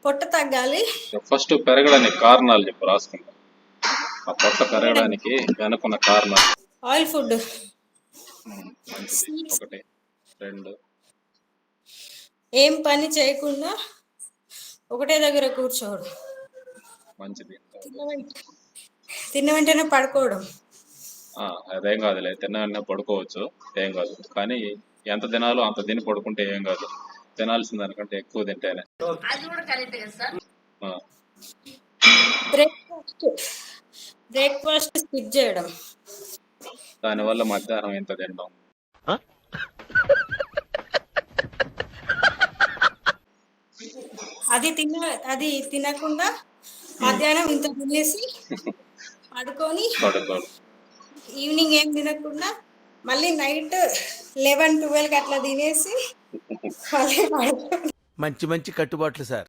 పొట్ట తగ్గాలి. ఫస్ట్ పెరగడానికి కారణాలు చెప్పు రాసుకుంటా. ఆ పొట్ట పెరగడానికి పెరగడానికి వెనుకున్న కారణాలు. ఆయిల్ ఫుడ్, మంచిది. స్వీట్స్, ఒకటి. రెండు. ఏం పని చేయకుండా ఒకటే దగ్గర కూర్చోవడం, మంచిది. తిన్న తిన్న వెంటనే పడుకోవడం. అదేం కాదులే, తిన్న వెంటనే పడుకోవచ్చు, ఏం కాదు. కానీ ఎంత తినాలో అంత తిని పడుకుంటే ఏం కాదు. తినాల్సిన దానికంటే ఎక్కువ తింటేనే. ఆ, బ్రేక్ఫాస్ట్ బ్రేక్ఫాస్ట్ స్కిప్ చేయడం. దానివల్ల మధ్యాహ్నం ఎంత తినడం. అది తినకుండా మధ్యాహ్నం ఇంత తినేసి పడుకొని పడుకోడు. ఈవినింగ్ ఏం తినకుండా మళ్ళీ నైట్ 11, 12 అట్లా తినేసి మళ్ళీ పడుకో. మంచి మంచి కట్టుబాట్లు సార్.